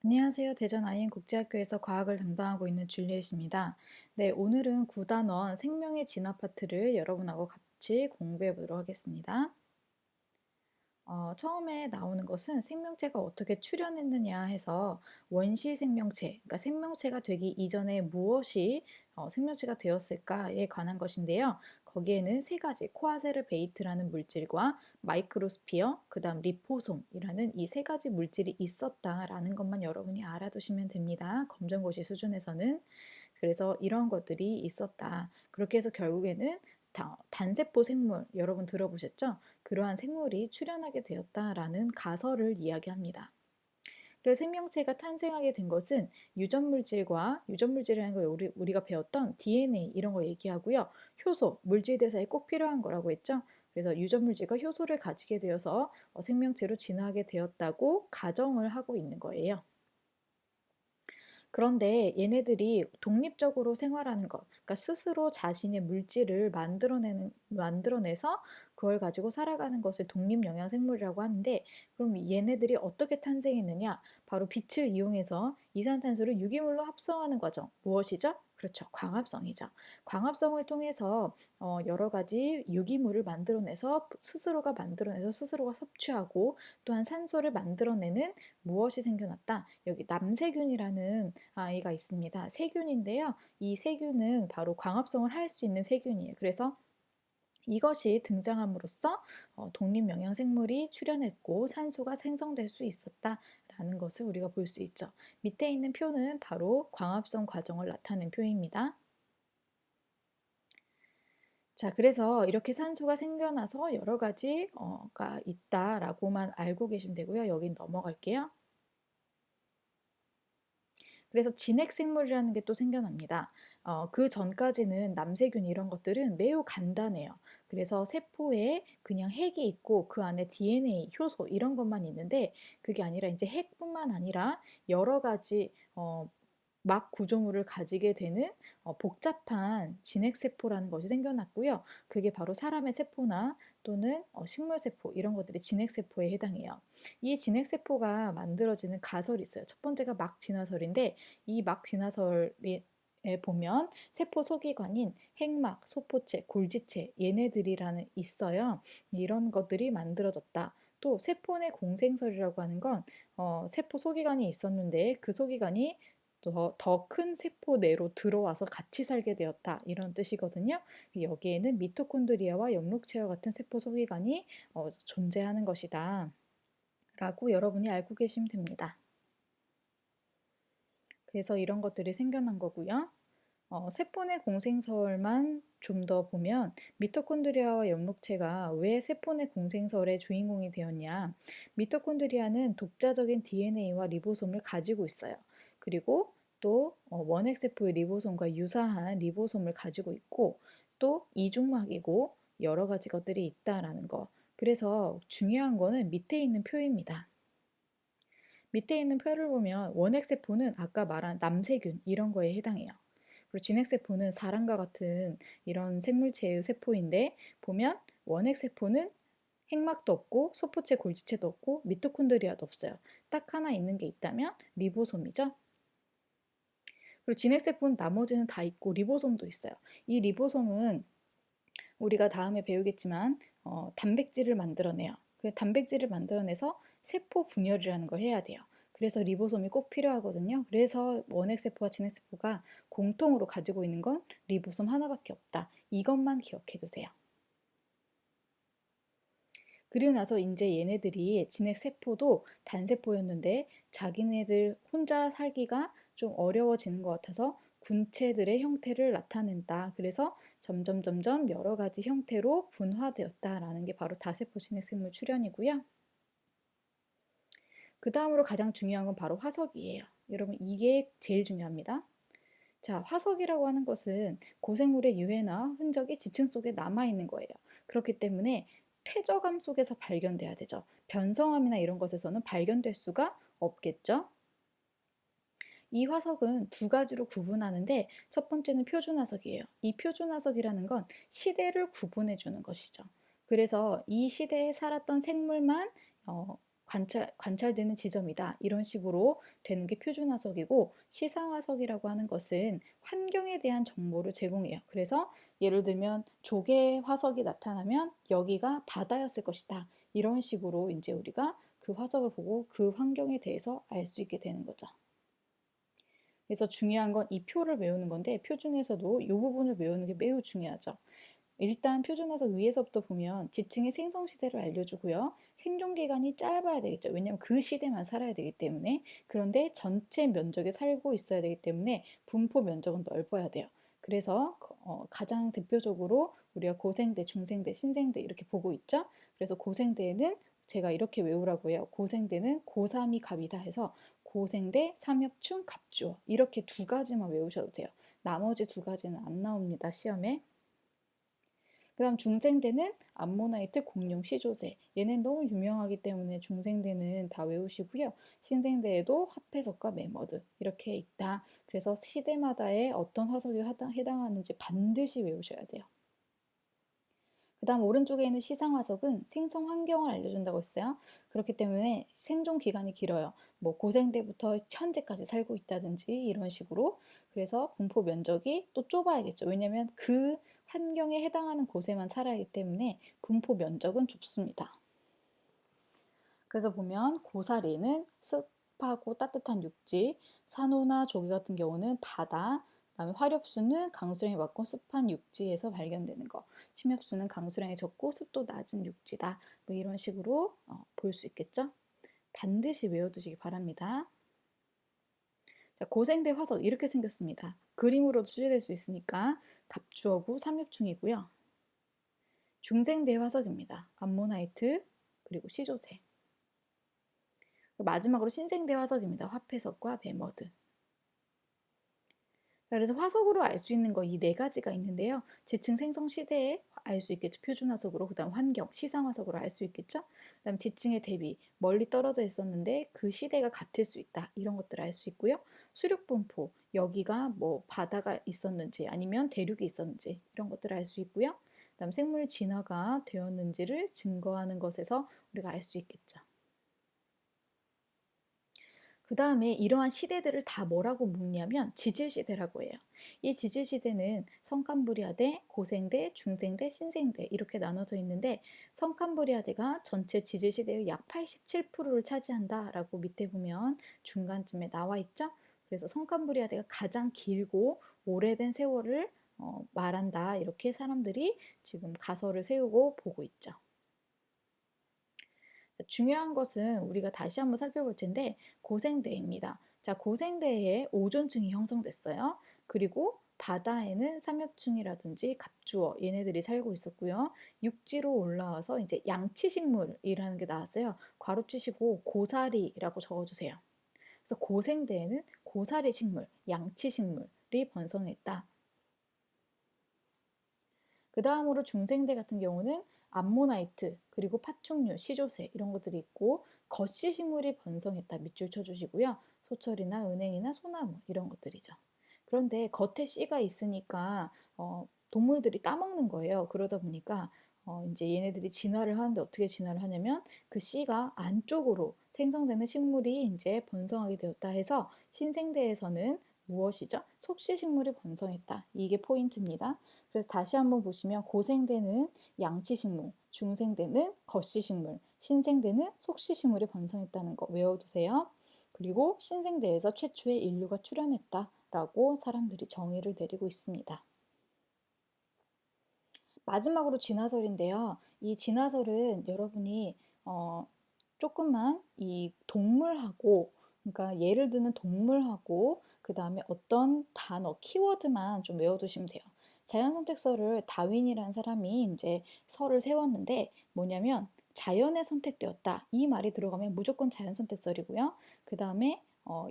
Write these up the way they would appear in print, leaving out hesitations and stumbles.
안녕하세요. 대전 아이엔국제학교에서 과학을 담당하고 있는 줄리엣입니다. 네, 오늘은 9단원 생명의 진화 파트를 여러분하고 같이 공부해 보도록 하겠습니다. 처음에 나오는 것은 생명체가 어떻게 출현했느냐 해서 원시 생명체, 그러니까 생명체가 되기 이전에 무엇이 생명체가 되었을까에 관한 것인데요. 거기에는 세 가지, 코아세르베이트라는 물질과 마이크로스피어, 그 다음 리포솜이라는 이 세 가지 물질이 있었다라는 것만 여러분이 알아두시면 됩니다. 검정고시 수준에서는. 그래서 이런 것들이 있었다. 그렇게 해서 결국에는 단세포 생물, 여러분 들어보셨죠? 그러한 생물이 출현하게 되었다라는 가설을 이야기합니다. 그래서 생명체가 탄생하게 된 것은 유전물질이라는 거 우리가 배웠던 DNA 이런 거 얘기하고요. 효소, 물질 대사에 꼭 필요한 거라고 했죠. 그래서 유전물질과 효소를 가지게 되어서 생명체로 진화하게 되었다고 가정을 하고 있는 거예요. 그런데 얘네들이 독립적으로 생활하는 것, 그러니까 스스로 자신의 물질을 만들어내서 그걸 가지고 살아가는 것을 독립영양생물이라고 하는데, 그럼 얘네들이 어떻게 탄생했느냐? 바로 빛을 이용해서 이산탄소를 유기물로 합성하는 과정. 무엇이죠? 그렇죠. 광합성이죠. 광합성을 통해서 여러 가지 유기물을 만들어내서 스스로가 섭취하고 또한 산소를 만들어내는 무엇이 생겨났다? 여기 남세균이라는 아이가 있습니다. 세균인데요. 이 세균은 바로 광합성을 할 수 있는 세균이에요. 그래서 이것이 등장함으로써 독립영양생물이 출현했고 산소가 생성될 수 있었다라는 것을 우리가 볼 수 있죠. 밑에 있는 표는 바로 광합성 과정을 나타낸 표입니다. 자, 그래서 이렇게 산소가 생겨나서 여러 가지가 있다라고만 알고 계시면 되고요. 여긴 넘어갈게요. 그래서 진핵생물이라는 게 또 생겨납니다. 그 전까지는 남세균 이런 것들은 매우 간단해요. 그래서 세포에 그냥 핵이 있고 그 안에 DNA, 효소 이런 것만 있는데 그게 아니라 이제 핵뿐만 아니라 여러 가지 막 구조물을 가지게 되는 복잡한 진핵세포라는 것이 생겨났고요. 그게 바로 사람의 세포나 또는 식물세포 이런 것들이 진핵세포에 해당해요. 이 진핵세포가 만들어지는 가설이 있어요. 첫 번째가 막진화설인데 이 막진화설에 보면 세포 소기관인 핵막, 소포체, 골지체 얘네들이라는 있어요. 이런 것들이 만들어졌다. 또 세포 내 공생설이라고 하는 건 세포 소기관이 있었는데 그 소기관이 더 큰 세포 내로 들어와서 같이 살게 되었다. 이런 뜻이거든요. 여기에는 미토콘드리아와 영록체와 같은 세포 소기관이 존재하는 것이다. 라고 여러분이 알고 계시면 됩니다. 그래서 이런 것들이 생겨난 거고요. 세포 내 공생설만 좀 더 보면 미토콘드리아와 영록체가 왜 세포 내 공생설의 주인공이 되었냐. 미토콘드리아는 독자적인 DNA와 리보솜을 가지고 있어요. 그리고 또 원핵세포의 리보솜과 유사한 리보솜을 가지고 있고 또 이중막이고 여러 가지 것들이 있다라는 거. 그래서 중요한 거는 밑에 있는 표입니다. 밑에 있는 표를 보면 원핵세포는 아까 말한 남세균 이런 거에 해당해요. 그리고 진핵세포는 사람과 같은 이런 생물체의 세포인데 보면 원핵세포는 핵막도 없고 소포체 골지체도 없고 미토콘드리아도 없어요. 딱 하나 있는 게 있다면 리보솜이죠. 그리고 진핵세포는 나머지는 다 있고 리보솜도 있어요. 이 리보솜은 우리가 다음에 배우겠지만 단백질을 만들어내요. 그 단백질을 만들어내서 세포 분열이라는 걸 해야 돼요. 그래서 리보솜이 꼭 필요하거든요. 그래서 원핵세포와 진핵세포가 공통으로 가지고 있는 건 리보솜 하나밖에 없다. 이것만 기억해 두세요. 그리고 나서 이제 얘네들이 진핵세포도 단세포였는데 자기네들 혼자 살기가 좀 어려워지는 것 같아서 군체들의 형태를 나타낸다. 그래서 점점 여러 가지 형태로 분화되었다라는 게 바로 다세포 진핵생물 출현이고요. 그 다음으로 가장 중요한 건 바로 화석이에요. 여러분 이게 제일 중요합니다. 자, 화석이라고 하는 것은 고생물의 유해나 흔적이 지층 속에 남아있는 거예요. 그렇기 때문에 퇴적암 속에서 발견돼야 되죠. 변성암이나 이런 것에서는 발견될 수가 없겠죠. 이 화석은 두 가지로 구분하는데 첫 번째는 표준화석이에요. 이 표준화석이라는 건 시대를 구분해 주는 것이죠. 그래서 이 시대에 살았던 생물만 관찰되는 지점이다. 이런 식으로 되는 게 표준화석이고, 시상화석이라고 하는 것은 환경에 대한 정보를 제공해요. 그래서 예를 들면 조개 화석이 나타나면 여기가 바다였을 것이다. 이런 식으로 이제 우리가 그 화석을 보고 그 환경에 대해서 알 수 있게 되는 거죠. 그래서 중요한 건 이 표를 외우는 건데, 표 중에서도 이 부분을 외우는 게 매우 중요하죠. 일단 표준화석 위에서부터 보면 지층의 생성 시대를 알려주고요. 생존 기간이 짧아야 되겠죠. 왜냐하면 그 시대만 살아야 되기 때문에. 그런데 전체 면적에 살고 있어야 되기 때문에 분포 면적은 넓어야 돼요. 그래서 가장 대표적으로 우리가 고생대, 중생대, 신생대 이렇게 보고 있죠. 그래서 고생대에는 제가 이렇게 외우라고 해요. 고생대는 고3이 갑이다 해서 고생대, 삼엽충, 갑주어 이렇게 두 가지만 외우셔도 돼요. 나머지 두 가지는 안 나옵니다, 시험에. 그 다음 중생대는 암모나이트, 공룡, 시조새. 얘는 너무 유명하기 때문에 중생대는 다 외우시고요. 신생대에도 합해석과 매머드 이렇게 있다. 그래서 시대마다의 어떤 화석이 해당하는지 반드시 외우셔야 돼요. 그 다음 오른쪽에 있는 시상화석은 생성 환경을 알려준다고 했어요. 그렇기 때문에 생존 기간이 길어요. 뭐 고생대부터 현재까지 살고 있다든지 이런 식으로. 그래서 분포 면적이 또 좁아야겠죠. 왜냐하면 그 환경에 해당하는 곳에만 살아야 하기 때문에 분포 면적은 좁습니다. 그래서 보면 고사리는 습하고 따뜻한 육지, 산호나 조개 같은 경우는 바다, 그다음에 화렵수는 강수량이 많고 습한 육지에서 발견되는 거, 침엽수는 강수량이 적고 습도 낮은 육지다. 뭐 이런 식으로 볼 수 있겠죠? 반드시 외워두시기 바랍니다. 자, 고생대 화석 이렇게 생겼습니다. 그림으로도 수제될 수 있으니까 갑주어구 삼엽충이고요. 중생대 화석입니다. 암모나이트 그리고 시조새. 마지막으로 신생대 화석입니다. 화폐석과 배머드. 그래서 화석으로 알 수 있는 거 이 네 가지가 있는데요. 지층 생성 시대에 알 수 있겠죠. 표준 화석으로. 그다음 환경, 시상 화석으로 알 수 있겠죠. 그다음 지층의 대비, 멀리 떨어져 있었는데 그 시대가 같을 수 있다. 이런 것들을 알 수 있고요. 수륙 분포, 여기가 뭐 바다가 있었는지 아니면 대륙이 있었는지 이런 것들을 알 수 있고요. 그다음 생물 진화가 되었는지를 증거하는 것에서 우리가 알 수 있겠죠. 그 다음에 이러한 시대들을 다 뭐라고 묻냐면 지질시대라고 해요. 이 지질시대는 성캄브리아대, 고생대, 중생대, 신생대 이렇게 나눠져 있는데 성캄브리아대가 전체 지질시대의 약 87%를 차지한다라고 밑에 보면 중간쯤에 나와 있죠. 그래서 성캄브리아대가 가장 길고 오래된 세월을 말한다. 이렇게 사람들이 지금 가설을 세우고 보고 있죠. 중요한 것은 우리가 다시 한번 살펴볼 텐데 고생대입니다. 자, 고생대에 오존층이 형성됐어요. 그리고 바다에는 삼엽충이라든지 갑주어 얘네들이 살고 있었고요. 육지로 올라와서 이제 양치식물이라는 게 나왔어요. 괄호 치시고 고사리라고 적어주세요. 그래서 고생대에는 고사리 식물, 양치식물이 번성했다. 그 다음으로 중생대 같은 경우는 암모나이트, 그리고 파충류, 시조새 이런 것들이 있고 겉씨 식물이 번성했다. 밑줄 쳐주시고요. 소철이나 은행이나 소나무 이런 것들이죠. 그런데 겉에 씨가 있으니까 동물들이 따먹는 거예요. 그러다 보니까 이제 얘네들이 진화를 하는데 어떻게 진화를 하냐면 그 씨가 안쪽으로 생성되는 식물이 이제 번성하게 되었다 해서 신생대에서는 무엇이죠? 속시식물이 번성했다. 이게 포인트입니다. 그래서 다시 한번 보시면 고생대는 양치식물, 중생대는 겉씨식물, 신생대는 속씨식물이 번성했다는 거 외워두세요. 그리고 신생대에서 최초의 인류가 출현했다라고 사람들이 정의를 내리고 있습니다. 마지막으로 진화설인데요. 이 진화설은 여러분이 조금만 이 동물하고 그러니까 예를 드는 동물하고 그 다음에 어떤 단어, 키워드만 좀 외워두시면 돼요. 자연선택설을 다윈이라는 사람이 이제 설을 세웠는데 뭐냐면 자연에 선택되었다. 이 말이 들어가면 무조건 자연선택설이고요. 그 다음에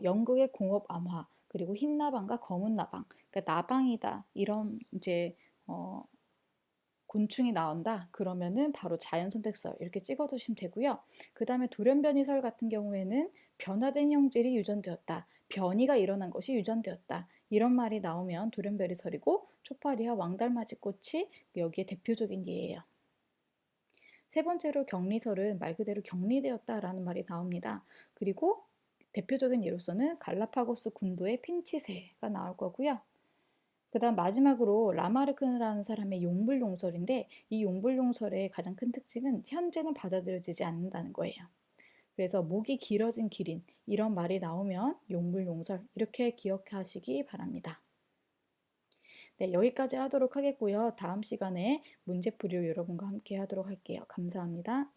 영국의 공업 암화 그리고 흰 나방과 검은 나방, 그러니까 나방이다 이런 이제 곤충이 나온다 그러면은 바로 자연선택설 이렇게 찍어두시면 되고요. 그 다음에 돌연변이설 같은 경우에는 변화된 형질이 유전되었다. 변이가 일어난 것이 유전되었다. 이런 말이 나오면 돌연변이설이고 초파리와 왕달맞이꽃이 여기에 대표적인 예예요. 세 번째로 격리설은 말 그대로 격리되었다라는 말이 나옵니다. 그리고 대표적인 예로서는 갈라파고스 군도의 핀치세가 나올 거고요. 그다음 마지막으로 라마르크라는 사람의 용불용설인데 이 용불용설의 가장 큰 특징은 현재는 받아들여지지 않는다는 거예요. 그래서 목이 길어진 기린 이런 말이 나오면 용불용설 이렇게 기억하시기 바랍니다. 네, 여기까지 하도록 하겠고요. 다음 시간에 문제풀이를 여러분과 함께 하도록 할게요. 감사합니다.